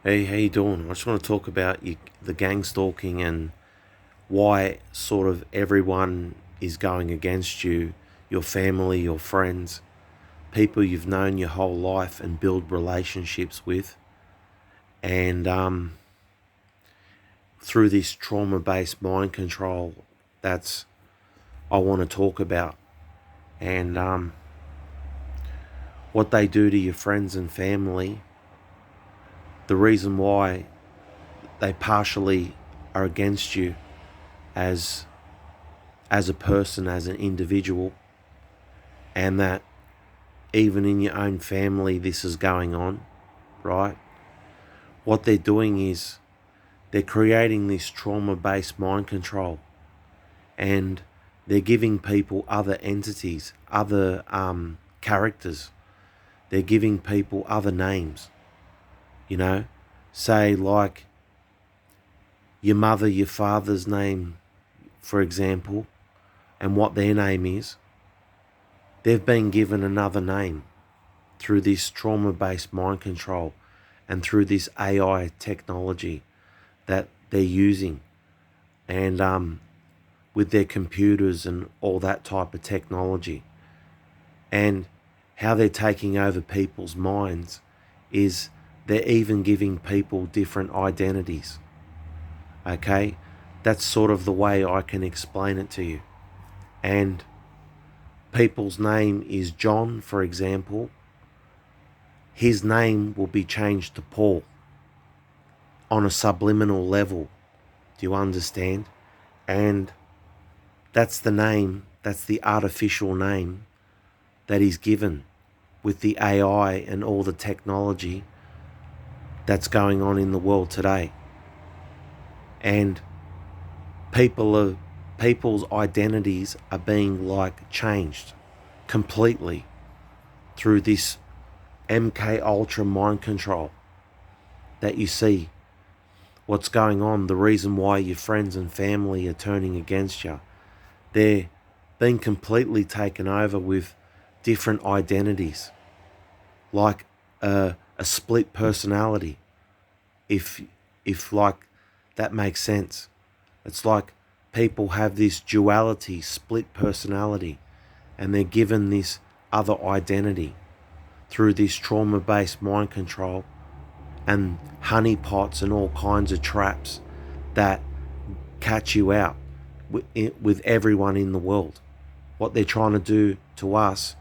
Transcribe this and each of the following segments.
Hey, how you doing? I just want to talk about the gang stalking and why sort of everyone is going against you, your family, your friends, people you've known your whole life and build relationships with, and through this trauma-based mind control, that's I want to talk about, and what they do to your friends and family. The reason why they partially are against you as as a person, as an individual, and that even in your own family this is going on, right? What they're doing is they're creating this trauma-based mind control, and they're giving people other entities, other characters. They're giving people other names, you know? Say like your mother, your father's name, for example, and what their name is. They've been given another name through this trauma-based mind control and through this AI technology that they're using, and with their computers and all that type of technology. And how they're taking over people's minds is they're even giving people different identities. Okay? That's sort of the way I can explain it to you. And people's name is John, for example. His name will be changed to Paul on a subliminal level. Do you understand? And that's the name, that's the artificial name that is given with the AI and all the technology that's going on in the world today. And people's identities are being like changed completely through this MK Ultra mind control that you see what's going on, the reason why your friends and family are turning against you. They're being completely taken over with different identities, like a split personality, if like that makes sense. It's like people have this duality, split personality, and they're given this other identity through this trauma-based mind control and honeypots and all kinds of traps that catch you out with everyone in the world. What they're trying to do to us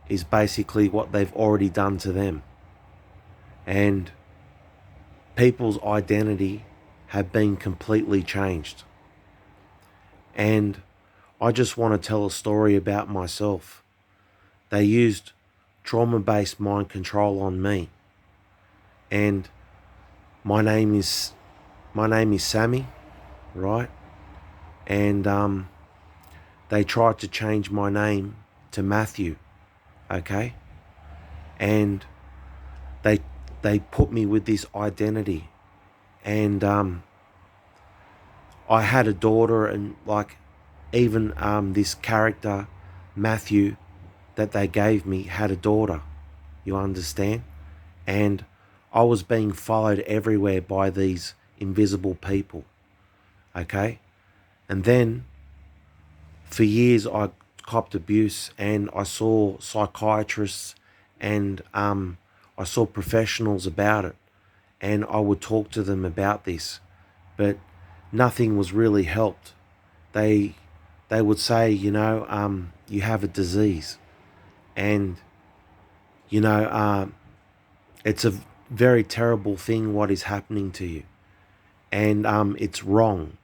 is basically what they've already done to them. And people's identity have been completely changed. And I just want to tell a story about myself. They used trauma-based mind control on me. And my name is Sammy, right? And they tried to change my name to Matthew, okay? And they they put me with this identity, and I had a daughter, and like even this character Matthew that they gave me had a daughter. You understand? And I was being followed everywhere by these invisible people, okay? And then for years I copped abuse, and I saw psychiatrists, and I saw professionals about it, and I would talk to them about this, but nothing was really helped. They they would say, you have a disease, and you know, it's a very terrible thing what is happening to you, and it's wrong.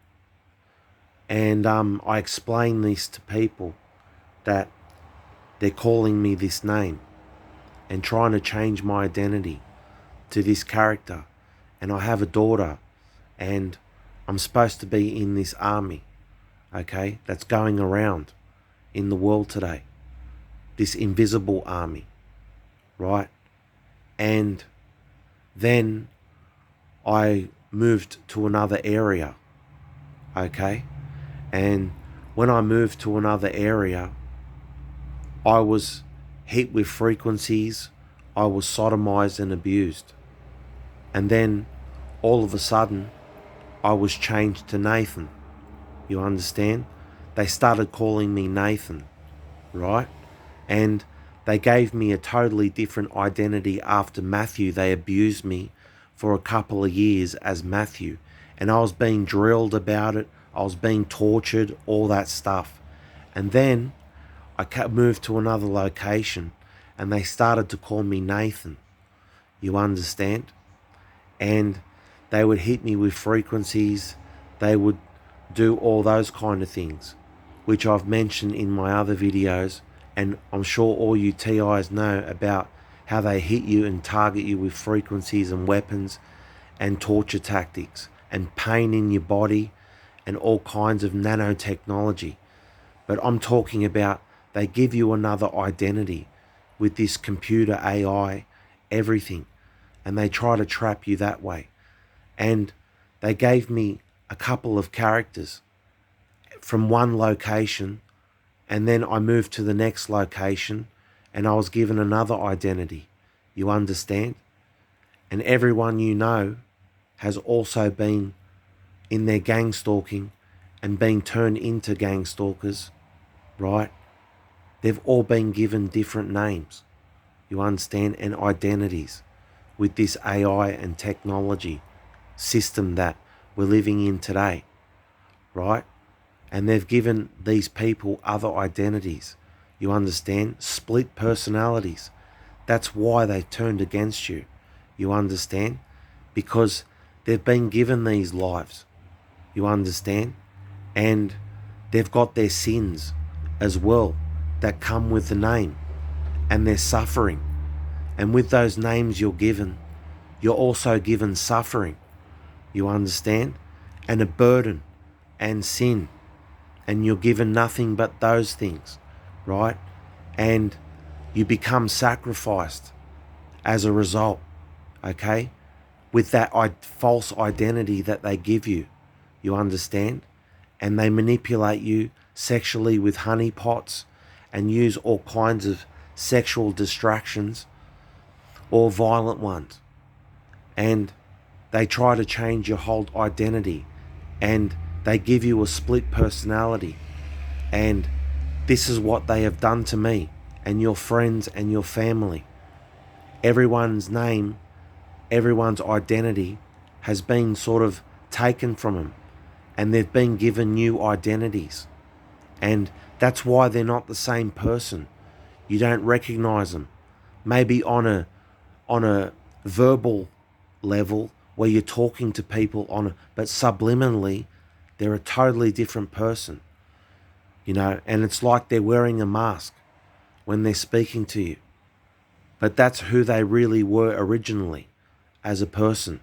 And I explain this to people that they're calling me this name and trying to change my identity to this character. And I have a daughter, and I'm supposed to be in this army, okay, that's going around in the world today, this invisible army, right? And then I moved to another area, okay? And when I moved to another area, I was hit with frequencies. I was sodomized and abused. And then all of a sudden, I was changed to Nathan. You understand? They started calling me Nathan, right? And they gave me a totally different identity after Matthew. They abused me for a couple of years as Matthew. And I was being drilled about it. I was being tortured, all that stuff. And then I moved to another location and they started to call me Nathan. You understand? And they would hit me with frequencies. They would do all those kind of things, which I've mentioned in my other videos. And I'm sure all you TIs know about how they hit you and target you with frequencies and weapons and torture tactics and pain in your body and all kinds of nanotechnology. But I'm talking about they give you another identity with this computer AI, everything, and they try to trap you that way. And they gave me a couple of characters from one location, and then I moved to the next location and I was given another identity. You understand? And everyone you know has also been in their gang stalking and being turned into gang stalkers, right? They've all been given different names, you understand, and identities with this AI and technology system that we're living in today, right? And they've given these people other identities, you understand, split personalities. That's why they've turned against you, you understand, because they've been given these lives, you understand, and they've got their sins as well that come with the name and their suffering. And with those names you're given, you're also given suffering, you understand, and a burden and sin, and you're given nothing but those things, right? And you become sacrificed as a result, okay, with that false identity that they give you, you understand, and they manipulate you sexually with honeypots and use all kinds of sexual distractions or violent ones, and they try to change your whole identity, and they give you a split personality. And this is what they have done to me and your friends and your family. Everyone's name, everyone's identity has been sort of taken from them, and they've been given new identities. And that's why they're not the same person. You don't recognize them. Maybe on a verbal level where you're talking to people but subliminally they're a totally different person, you know, and it's like they're wearing a mask when they're speaking to you. But that's who they really were originally as a person.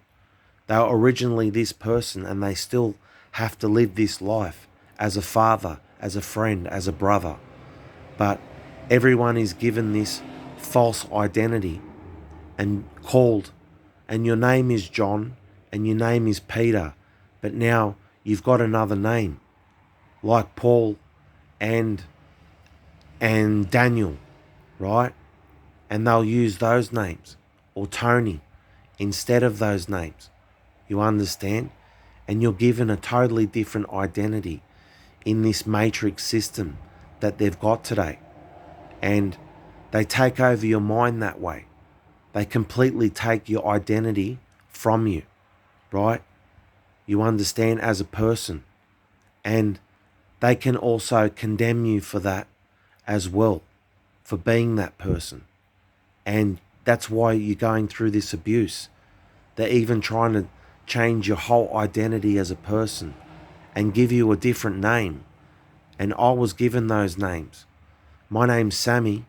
They were originally this person, and they still have to live this life as a father, as a friend, as a brother. But everyone is given this false identity and called, and your name is John and your name is Peter, but now you've got another name like Paul and Daniel, right? And they'll use those names, or Tony instead of those names, you understand? And you're given a totally different identity in this matrix system that they've got today. And they take over your mind that way. They completely take your identity from you, right? You understand, as a person. And they can also condemn you for that as well, for being that person. And that's why you're going through this abuse. They're even trying to change your whole identity as a person and give you a different name. And I was given those names. My name's Sammy,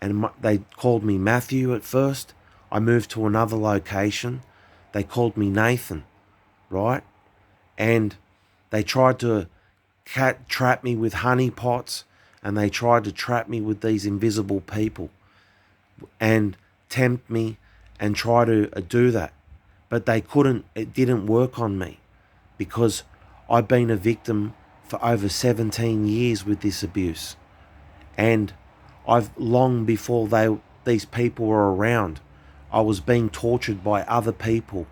and they called me Matthew at first. I moved to another location. They called me Nathan, right? And they tried to trap me with honeypots, and they tried to trap me with these invisible people and tempt me and try to do that. But they couldn't, it didn't work on me, because I've been a victim for over 17 years with this abuse. And I've, long before these people were around, I was being tortured by other people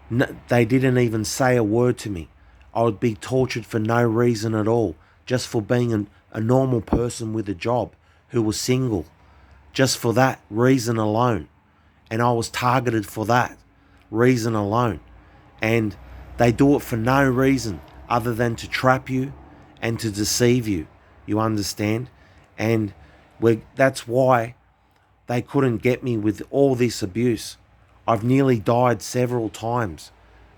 No, they didn't even say a word to me. I would be tortured for no reason at all, just for being a normal person with a job who was single, just for that reason alone. And I was targeted for that reason alone. And they do it for no reason other than to trap you and to deceive you. You understand? And that's why they couldn't get me with all this abuse. I've nearly died several times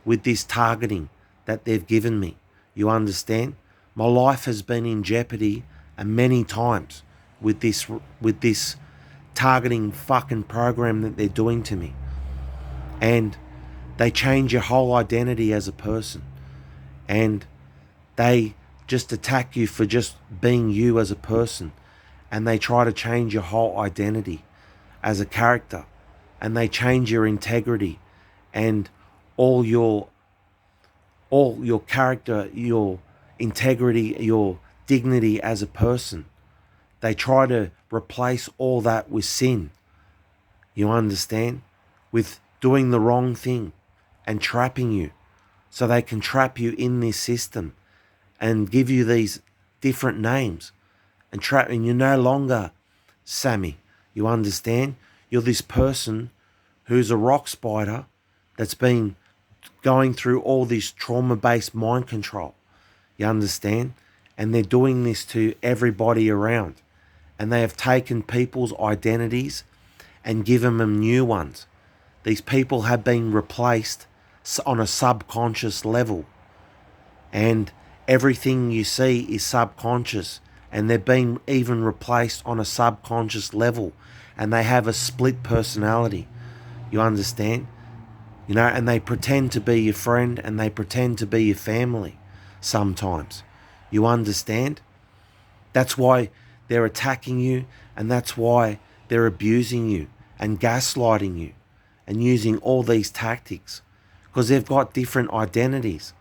with this targeting that they've given me. You understand? My life has been in jeopardy and many times with this targeting fucking program that they're doing to me. And they change your whole identity as a person. And they just attack you for just being you as a person. And they try to change your whole identity as a character. And they change your integrity and all your character, your integrity, your dignity as a person. They try to replace all that with sin. You understand? With doing the wrong thing and trapping you. So they can trap you in this system and give you these different names and you're no longer Sammy. You understand? You're this person who's a rock spider that's been going through all this trauma-based mind control. You understand? And they're doing this to everybody around. And they have taken people's identities and given them new ones. These people have been replaced on a subconscious level. And everything you see is subconscious. And they're being even replaced on a subconscious level. And they have a split personality. You understand? And they pretend to be your friend and they pretend to be your family sometimes. You understand? That's why they're attacking you and that's why they're abusing you and gaslighting you and using all these tactics because they've got different identities.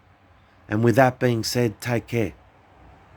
And with that being said, take care.